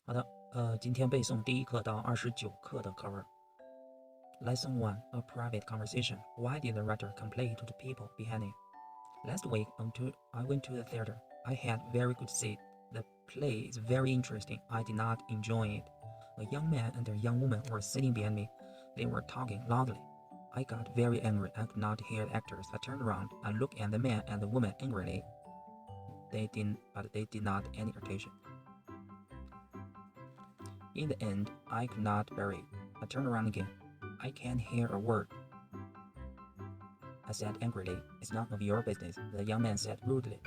好的，今天背诵第1课到29课的课文。Lesson 1: A private conversation. Why did the writer complain to the people behind him? Last week, I went to the theater. I had very good seat. The play is very interesting. I did not enjoy it. A young man and a young woman were sitting behind me. They were talking loudly. I got very angry. I could not hear the actors. I turned around and looked at the man and the woman angrily. They did not any attention. In the end, I could not bear it. I turned around again. I can't hear a word, I said angrily. It's none of your business, the young man said rudely.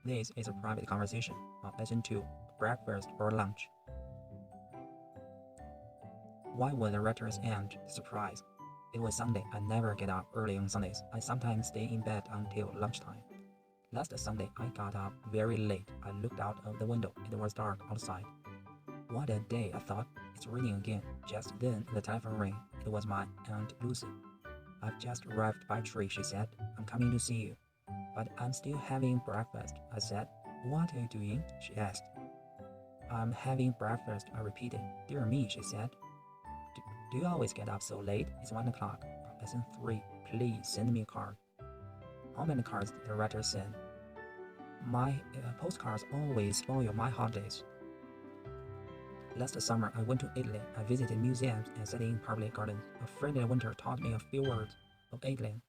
This is a private conversation. Lesson 2: Breakfast or lunch. Why was the writer's aunt surprised? It was Sunday. I never get up early on Sundays. I sometimes stay in bed until lunchtime. Last Sunday, I got up very late. I looked out of the window. It was dark outside. What a day, I thought. It's raining again. Just then, the telephone rang. It was my Aunt Lucy. I've just arrived by tree, she said. I'm coming to see you. But I'm still having breakfast, I said. What are you doing? She asked. I'm having breakfast, I repeated. Dear me, she said. Do you always get up so late? It's 1 o'clock. Lesson 3. Please send me a card. How many cards did the writer send? My postcards always spoil my holidays. Last summer, I went to Italy. I visited museums and sat in public gardens. A friend in winter taught me a few words of Italy.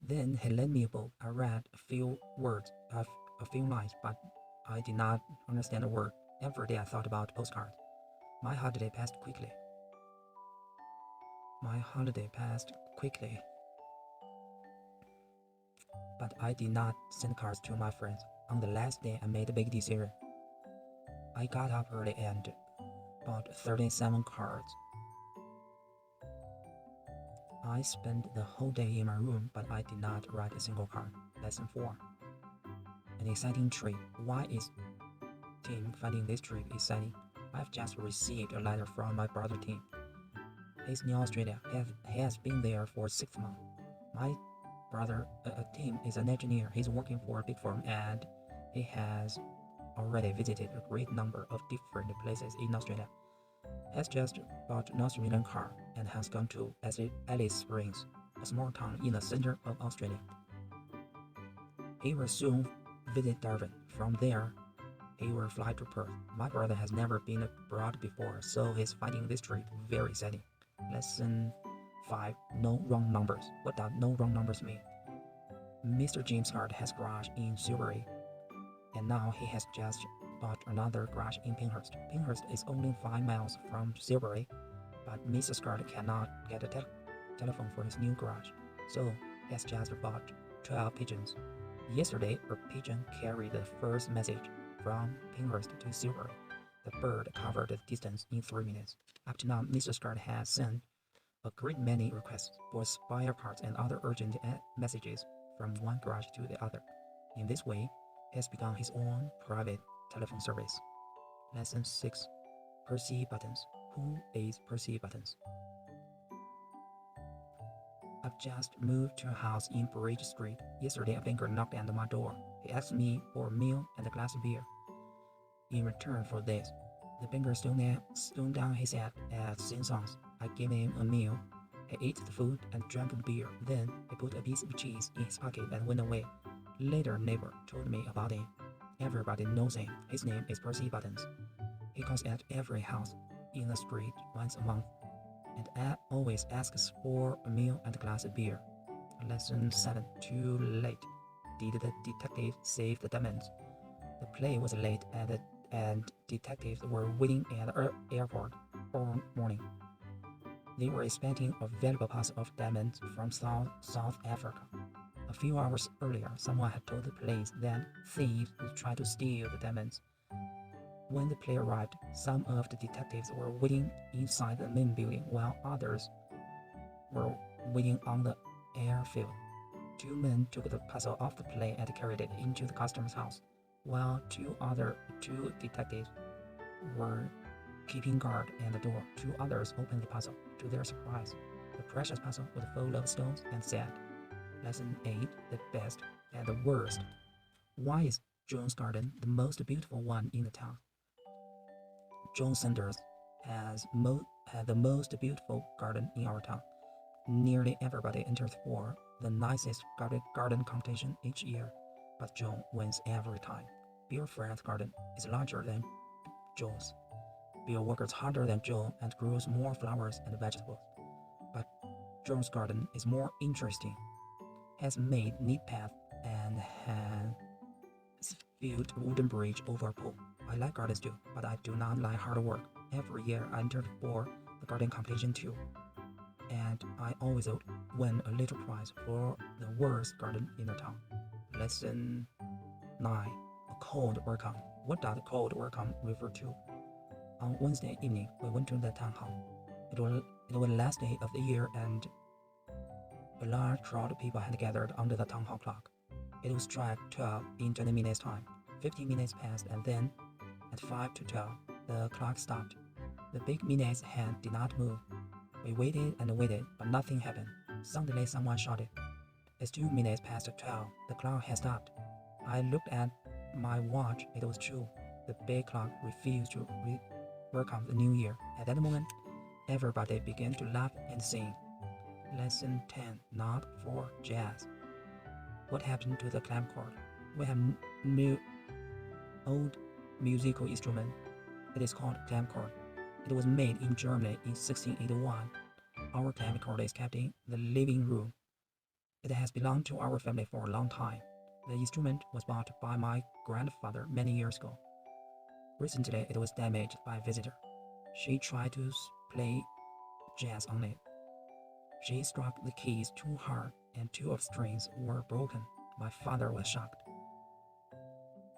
Then he lent me a book. I read a few words, a few lines, but I did not understand a word. Every day I thought about postcards. My holiday passed quickly. But I did not send cards to my friends. On the last day, I made a big decision. I got up early and bought 37 cards. I spent the whole day in my room, but I did not write a single card. Lesson 4. An exciting trip. Why is Tim finding this trip exciting? I've just received a letter from my brother Tim. He's in Australia. He has been there for 6 months. My brother Tim is an engineer. He's working for a big firm and he has already visited a great number of different places in Australia. He has just bought an Australian car and has gone to Alice Springs, a small town in the center of Australia. He will soon visit Darwin. From there, he will fly to Perth. My brother has never been abroad before, so he's finding this trip very exciting. Lesson 5. No wrong numbers. What does no wrong numbers mean? Mr. James Gard has a garage in Silbury, and now he has just bought another garage in Pinehurst. Pinehurst is only 5 miles from Silbury, but Mrs. Gard cannot get a telephone for his new garage, so he has just bought 12 pigeons. Yesterday, a pigeon carried the first message from Pinehurst to Silbury. The bird covered the distance in 3 minutes. Up to now, Mr. Gard has sent a great many requests for spare parts and other urgent messages from one garage to the other. In this way, he has begun his own private telephone service. Lesson 6. Percy Buttons. Who is Percy Buttons? I've just moved to a house in Bridge Street. Yesterday, a banker knocked at my door. He asked me for a meal and a glass of beer. In return for this, the banker stoned down his head at sing-songs. I gave him a meal. He ate the food and drank the beer. Then he put a piece of cheese in his pocket and went away. Later, a neighbor told me about him. Everybody knows him. His name is Percy Buttons. He comes at every house in the street once a month and always asks for a meal and a glass of beer. Lesson 7. Too late. Did the detective save the diamonds? The play was late and detectives were waiting at the airport all morning. They were expecting a valuable parcel of diamonds from South Africa. A few hours earlier, someone had told the police that thieves would try to steal the diamonds. When the plane arrived, some of the detectives were waiting inside the main building while others were waiting on the airfield. 2 men took the parcel off the plane and carried it into the customs house, while two detectives were keeping guard at the door. 2 others opened the parcel. To their surprise, the precious parcel was full of stones and sad. Lesson 8. The best and the worst. Why is Jones Garden the most beautiful one in the town? John Sanders had the most beautiful garden in our town. Nearly everybody enters for the nicest garden competition each year, but John wins every time. Bill Fred's garden is larger than John's. Bill works harder than John and grows more flowers and vegetables. But John's garden is more interesting. He has made neat paths and has built a wooden bridge over a pool. I like gardens too, but I do not like hard work. Every year I entered for the garden competition too, and I always win a little prize for the worst garden in the town. Lesson 9. A cold welcome. What does cold welcome refer to? On Wednesday evening, we went to the town hall. It was the last day of the year, and a large crowd of people had gathered under the town hall clock. It would strike 12 in 20 minutes' time. 15 minutes passed, and then at 5 to 12, the clock stopped. The big minare's hand did not move. We waited and waited, but nothing happened. Suddenly, someone shouted, "It's 2 minutes past 12. The clock has stopped." I looked at my watch. It was true. The big clock refused to welcome the new year. At that moment, everybody began to laugh and sing. Lesson 10. Not for jazz. What happened to the clavichord? We have new old musical instrument. It is called clavichord. It was made in Germany in 1681. Our clavichord is kept in the living room. It has belonged to our family for a long time. The instrument was bought by my grandfather many years ago. Recently, it was damaged by a visitor. She tried to play jazz on it. She struck the keys too hard, and 2 of the strings were broken. My father was shocked.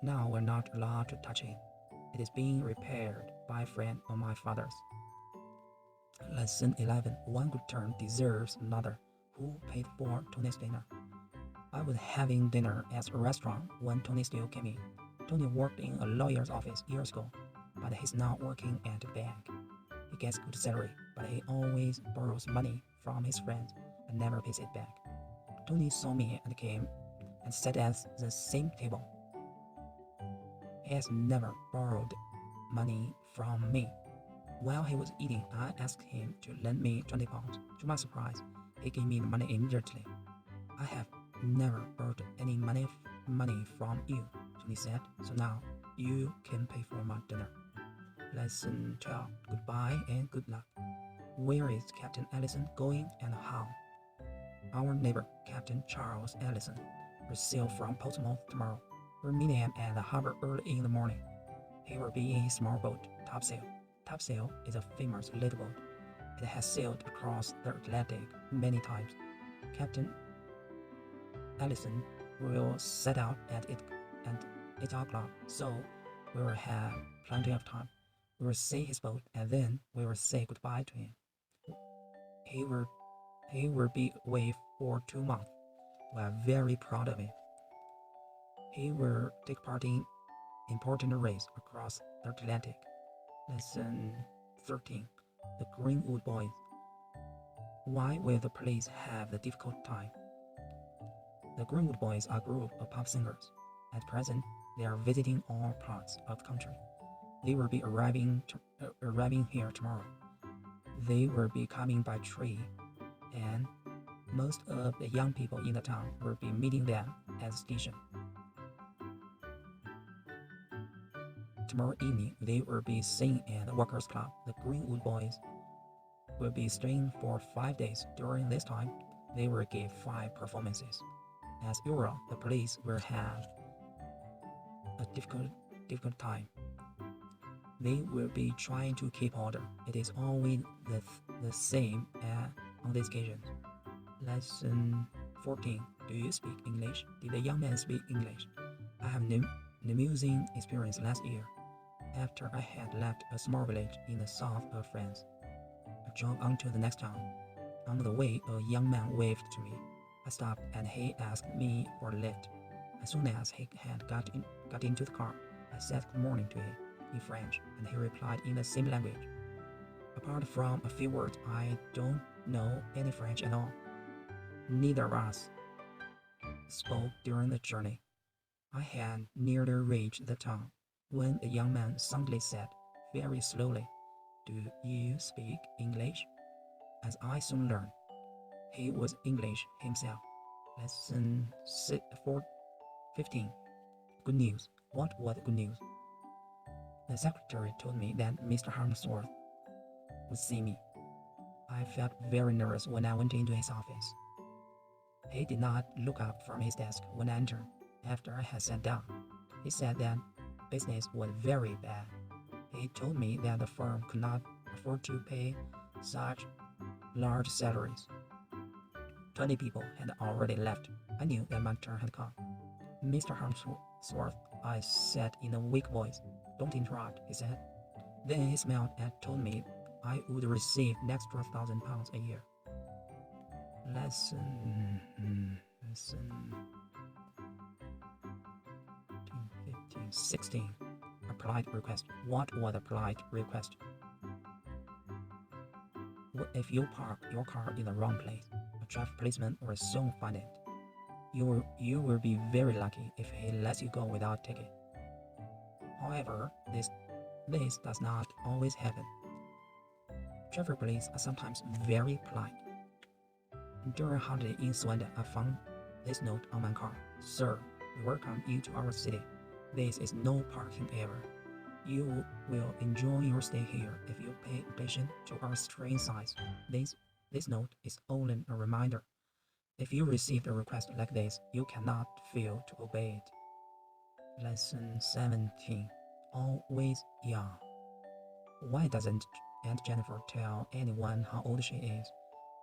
Now we're not allowed to touch it. It is being repaired by a friend of my father's. Lesson 11. One good turn deserves another. Who paid for Tony's dinner? I was having dinner at a restaurant when Tony Steele came in. Tony worked in a lawyer's office years ago, but he's now working at a bank. He gets good salary, but he always borrows money from his friends and never pays it back. Tony saw me and came and sat at the same table. He has never borrowed money from me. While he was eating, I asked him to lend me 20 pounds. To my surprise, he gave me the money immediately. I have never borrowed any money from you, Tony said, so now you can pay for my dinner. Lesson 12. Goodbye and good luck. Where is Captain Allison going and how? Our neighbor, Captain Charles Allison, will sail from Portsmouth tomorrow. We're meeting him at the harbor early in the morning. He will be in his small boat, Topsail. Topsail is a famous little boat. It has sailed across the Atlantic many times. Captain Allison will set out at 8 o'clock, so we will have plenty of time. We will see his boat, and then we will say goodbye to him. He will be away for 2 months. We are very proud of him. He will take part in important race across the Atlantic. Lesson 13. The Greenwood Boys. Why will the police have a difficult time? The Greenwood Boys are a group of pop singers. At present, they are visiting all parts of the country. They will be arriving here tomorrow. They will be coming by train, and most of the young people in the town will be meeting them at the station. Tomorrow evening, they will be singing at the Workers' Club. The Greenwood Boys will be staying for 5 days. During this time, they will give 5 performances. As usual, the police will have a difficult time. They will be trying to keep order. It is always the same on these occasions. Lesson 14. Do you speak English? Did the young man speak English? I have an amusing experience last year. After I had left a small village in the south of France, I drove on to the next town. On the way, a young man waved to me. I stopped and he asked me for a lift. As soon as he had got into the car, I said good morning to him in French, and he replied in the same language. Apart from a few words, I don't know any French at all. Neither of us spoke during the journey. I had nearly reached the town when the young man suddenly said, very slowly. Do you speak English? As I soon learned, he was English himself. Lesson 15. Good news. What was good news? The secretary told me that Mr. Harmsworth would see me. I felt very nervous when I went into his office. He did not look up from his desk when I entered. After I had sat down, he said that business was very bad. He told me that the firm could not afford to pay such large salaries. 20 people had already left. I knew that my turn had come. Mr. Harmsworth, I said in a weak voice. Don't interrupt, he said. Then he smiled and told me I would receive an extra £1,000 a year. Lesson 16. A polite request. What was a polite request? If you park your car in the wrong place, a traffic policeman will soon find it. You will be very lucky if he lets you go without a ticket. However, this does not always happen. Traffic police are sometimes very polite. During a holiday in Sweden, I found this note on my car. Sir, we welcome you to our city. This is no parking error. You will enjoy your stay here if you pay attention to our train size. This note is only a reminder. If you receive a request like this, you cannot fail to obey it. Lesson 17. Always young. Why doesn't Aunt Jennifer tell anyone how old she is?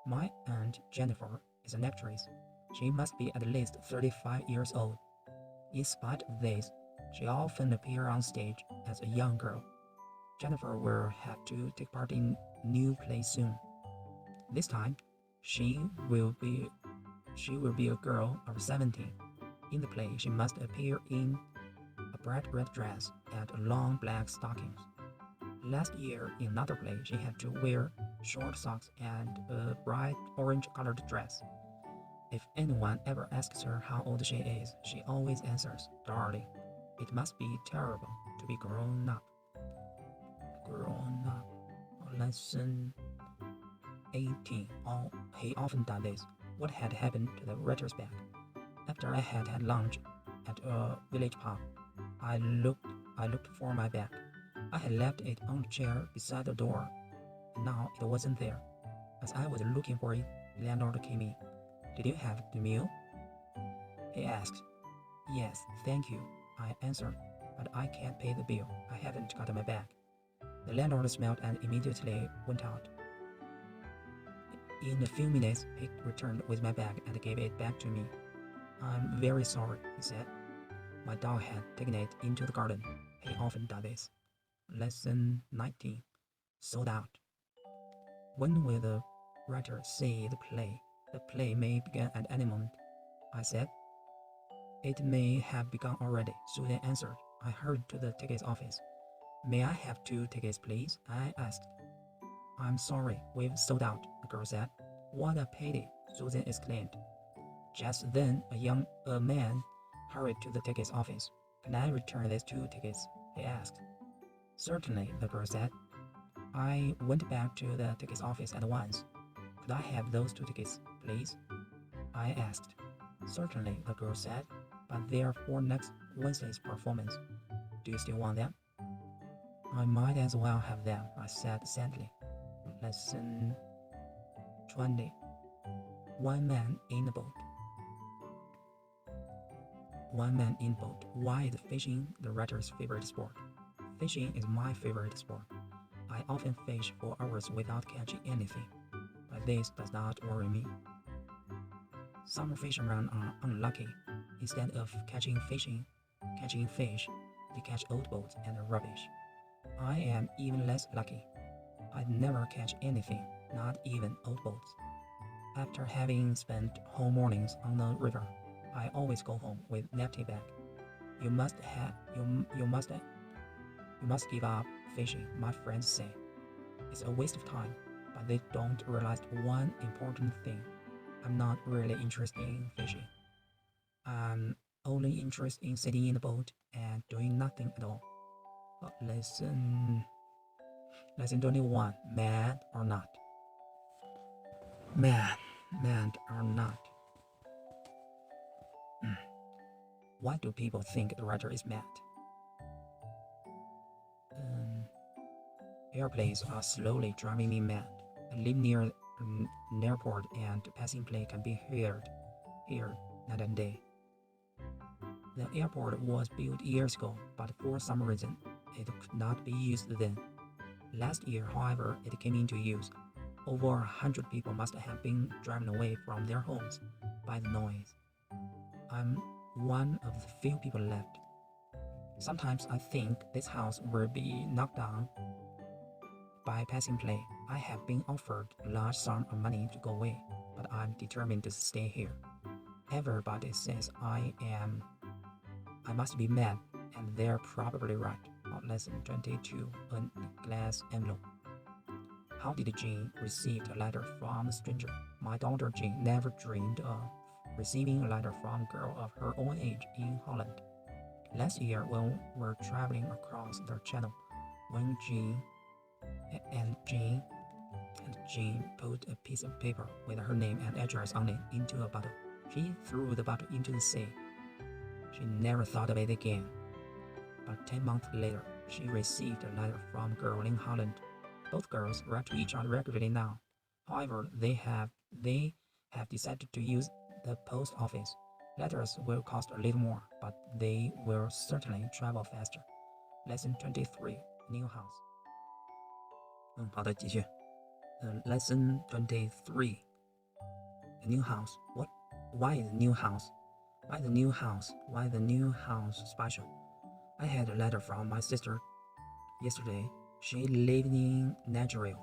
My Aunt Jennifer is an actress. She must be at least 35 years old. In spite of this, she often appears on stage as a young girl. Jennifer will have to take part in a new play soon. This time, she will be a girl of 17. In the play, she must appear in a bright red dress and long black stockings. Last year, in another play, she had to wear short socks and a bright orange-colored dress. If anyone ever asks her how old she is, she always answers, "Darling, it must be terrible to be grown up." Lesson 18. He often does this. What had happened to the writer's bag? After I had had lunch at a village pub, I looked for my bag. I had left it on the chair beside the door, and now it wasn't there. As I was looking for it, the landlord came in. "Did you have the meal?" he asked. "Yes, thank you," I answered, "but I can't pay the bill. I haven't got my bag." The landlord smiled and immediately went out. In a few minutes, he returned with my bag and gave it back to me. "I'm very sorry," he said. "My dog had taken it into the garden. He often does this." Lesson 19. Sold out. When will the writer see the play? The play may begin at any moment, I said. "It may have begun already," Susan answered. I hurried to the tickets office. "May I have 2 tickets, please?" I asked. "I'm sorry, we've sold out," the girl said. "What a pity," Susan exclaimed. Just then, a man hurried to the tickets office. "Can I return these 2 tickets?" he asked. "Certainly," the girl said. I went back to the tickets office at once. "Could I have those 2 tickets, please?" I asked. "Certainly," the girl said, "but they are for next Wednesday's performance. Do you still want them?" "I might as well have them," I said sadly. Lesson 20. One man in a boat. One man in a boat. Why is fishing the writer's favorite sport? Fishing is my favorite sport. I often fish for hours without catching anything, but this does not worry me. Some fishermen are unlucky. Instead of catching fish, they catch old boats and rubbish. I am even less lucky. I never catch anything, not even old boats. After having spent whole mornings on the river, I always go home with an empty bag. You must give up fishing, my friends say. It's a waste of time, but they don't realize one important thing. I'm not really interested in fishing. I'm only interested in sitting in the boat and doing nothing at all. Lesson Lesson 21. Mad or not? Mad or not? Why do people think the writer is mad? Airplanes are slowly driving me mad. I live near an airport and passing plane can be heard night and day. The airport was built years ago, but for some reason, it could not be used then. Last year, however, it came into use. Over 100 people must have been driven away from their homes by the noise. I'm one of the few people left. Sometimes I think this house will be knocked down by passing plane. I have been offered a large sum of money to go away, but I'm determined to stay here. Everybody says I must be mad, and they're probably right. Lesson 22, a glass envelope. How did Jean receive a letter from a stranger? My daughter Jean never dreamed of receiving a letter from a girl of her own age in Holland. Last year, when we were traveling across the channel, when Jean put a piece of paper with her name and address on it into a bottle. She threw the bottle into the sea. She never thought of it again. But 10 months later, she received a letter from a girl in Holland. Both girls write to each other regularly now. However, they have decided to use the post office. Letters will cost a little more, but they will certainly travel faster. Lesson 23, New House. 好的，继续。Lesson 23, a new house. What? Why is a new house? Why the new house? Why the new house special? I had a letter from my sister yesterday. She lived in Nigeria.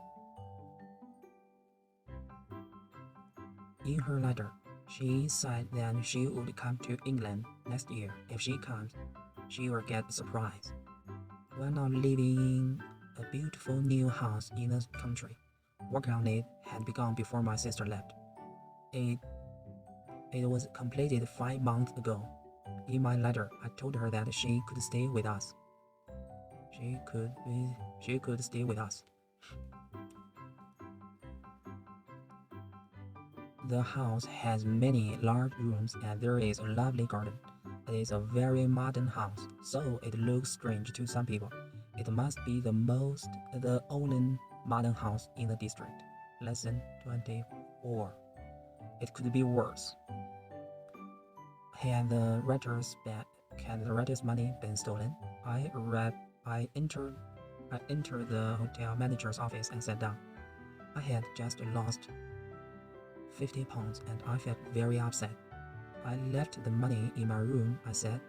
In her letter, she said that she would come to England next year. If she comes, she will get a surprise. We're now living in a beautiful new house in the country. Work on it had begun before my sister left. It was completed 5 months ago. In my letter, I told her that she could stay with us. She could stay with us. The house has many large rooms and there is a lovely garden. It is a very modern house, so it looks strange to some people. It must be the only modern house in the district. Lesson 24. It could be worse. Had the writer's money been stolen? I entered the hotel manager's office and sat down. I had just lost £50 and I felt very upset. I left the money in my room, I said.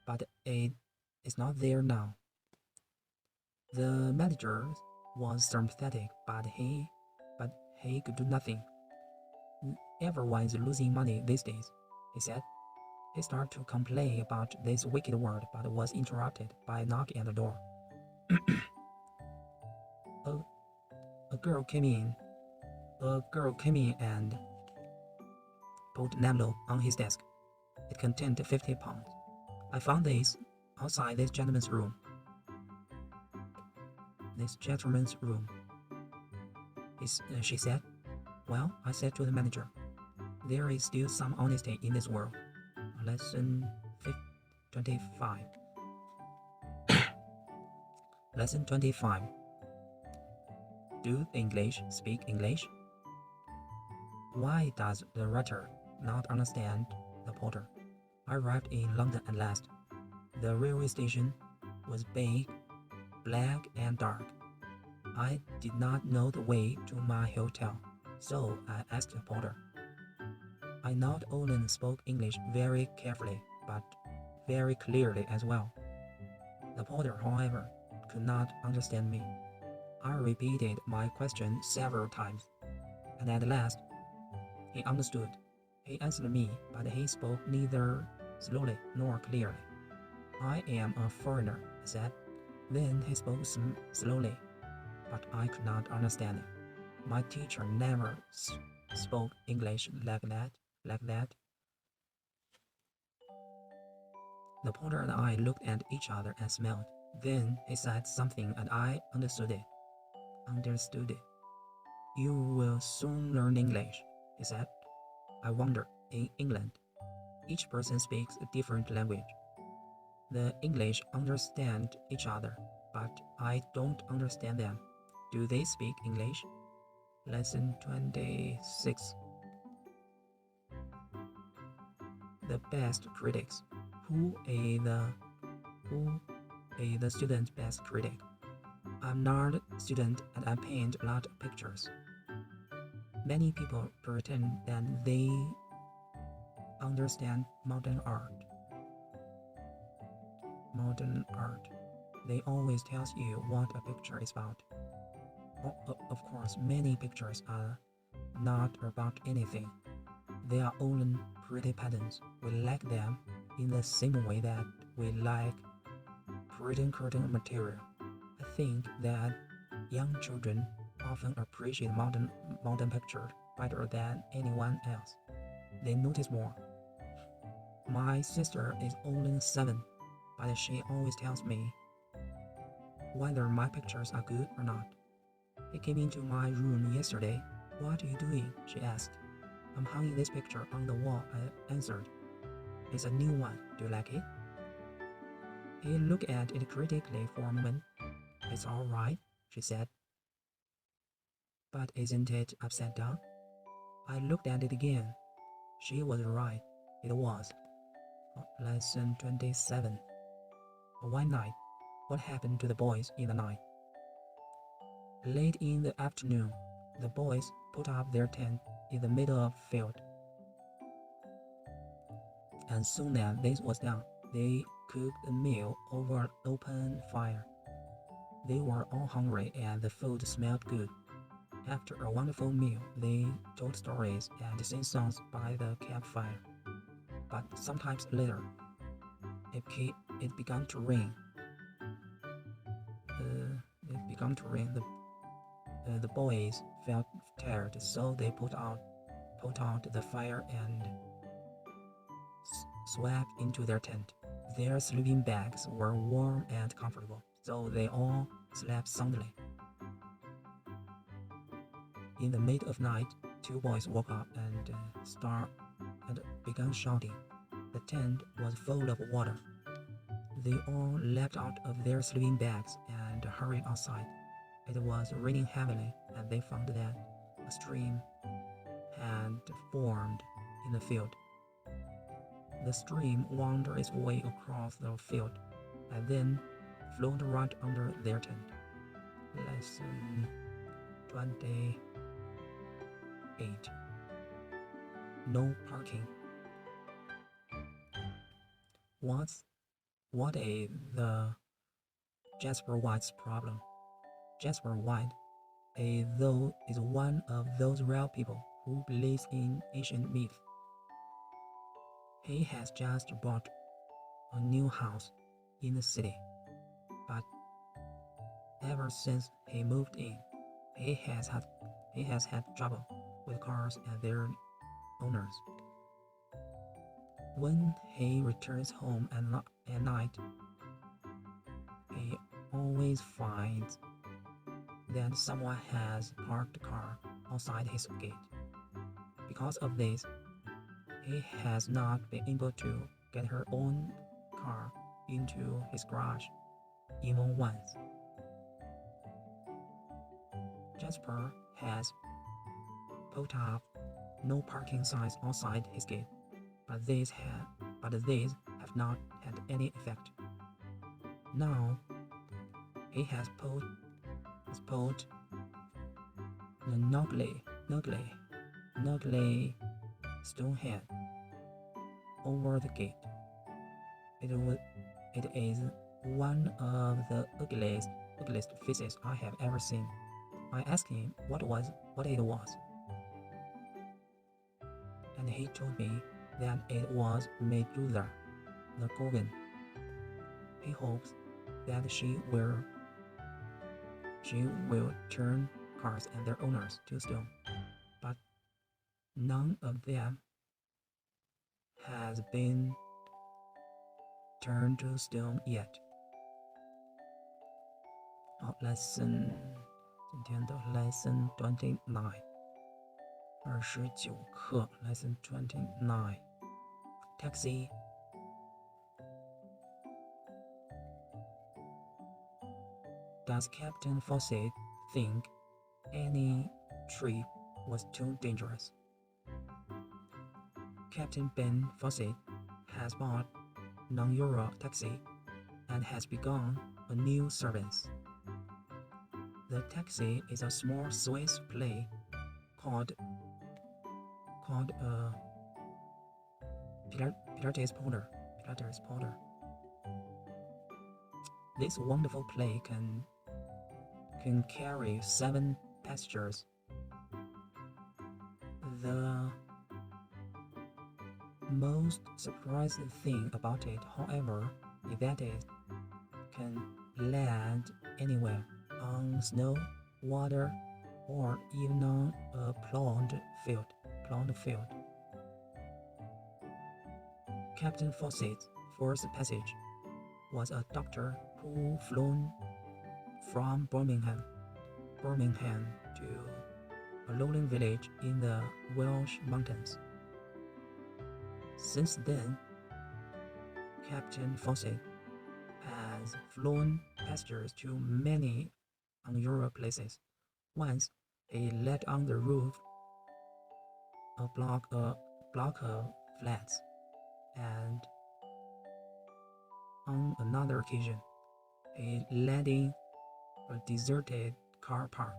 But it is not there now. The manager was sympathetic, but he could do nothing. Everyone is losing money these days, he said. He started to complain about this wicked word, but was interrupted by a knock at the door. A girl came in and put an envelope on his desk. It contained £50. I found this outside this gentleman's room. She said. Well, I said to the manager, there is still some honesty in this world. Lesson 25. Lesson 25. Do the English speak English? Why does the writer not understand the porter? I arrived in London at last. The railway station was big, black and dark. I did not know the way to my hotel, so I asked the porter. I not only spoke English very carefully, but very clearly as well. The porter, however, could not understand me. I repeated my question several times, and at last, he understood. He answered me, but he spoke neither slowly nor clearly. I am a foreigner, I said. Then he spoke slowly, but I could not understand it. My teacher never spoke English like that. The porter and I looked at each other and smiled. Then he said something and I understood it. You will soon learn English, he said. I wonder, in England, each person speaks a different language. The English understand each other, but I don't understand them. Do they speak English? Lesson 26. The best critics. Who is the student's best critic? I'm not a student and I paint a lot of pictures. Many people pretend that they understand modern art. They always tell you what a picture is about. Of course, many pictures are not about anything. They are only pretty patterns. We like them in the same way that we like pretty curtain material. I think that young children often appreciate modern pictures better than anyone else. They notice more. My sister is only 7, but she always tells me whether my pictures are good or not. He came into my room yesterday. What are you doing? She asked. I'm hanging this picture on the wall, I answered. It's a new one. Do you like it? He looked at it critically for a moment. It's all right, she said. But isn't it upside down? I looked at it again. She was right. It was. Lesson 27. One night. What happened to the boys in the night? Late in the afternoon, the boys put up their tent in the middle of the field. And soon as this was done, they cooked a meal over an open fire. They were all hungry and the food smelled good. After a wonderful meal, they told stories and sang songs by the campfire. But sometimes later, it began to rain. The boys felt tired, so they put out the fire and swept into their tent. Their sleeping bags were warm and comfortable, so they all slept soundly. In the middle of night, 2 boys woke up and began shouting. The tent was full of water. They all leapt out of their sleeping bags and hurried outside. It was raining heavily, and they found that a stream had formed in the field. The stream wound its way across the field and then flowed right under their tent. Lesson 28. No parking. What is the Jasper White's problem? Jasper White is one of those rare people who believes in ancient myths. He has just bought a new house in the city, but ever since he moved in, he has had trouble with cars and their owners. When he returns home at night, he always finds that someone has parked a car outside his gate. Because of this, he has not been able to get her own car into his garage even once. Jasper has put up no parking signs outside his gate, but these have not had any effect. Now he has put an ugly stone head over the gate. It is one of the ugliest faces I have ever seen. I asked him what it was, and he told me that it was Medusa, the Gorgon. He hopes that she will turn cars and their owners to stone, but none of them has been turned to stone yet. 好 ，lesson 今天的 lesson 29， 29课 lesson 29 taxi。 Does Captain Fawcett think any trip was too dangerous? Captain Ben Fawcett has bought non-Euro taxi and has begun a new service. The taxi is a small Swiss plane called Pilates Porter. This wonderful plane can carry 7 passengers. The most surprising thing about it, however, is that it can land anywhere on snow, water, or even on a plowed field. Captain Fawcett's first passage was a doctor who flown from Birmingham to a lowland village in the Welsh mountains. Since then, Captain Fawcett has flown passengers to many un-Euro places. Once, he let on the roof a block of flats, and on another occasion, he let in a deserted car park.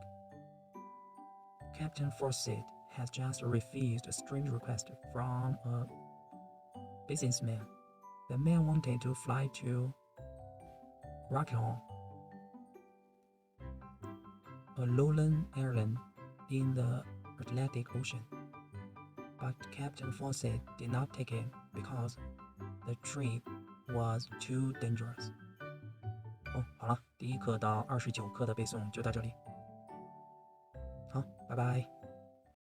Captain Fawcett has just refused a strange request from a businessman. The man wanted to fly to Rockingham, a lowland island in the Atlantic Ocean. But Captain Fawcett did not take it because the trip was too dangerous. 好了，第1课到29课的背诵就到这里。好，拜拜。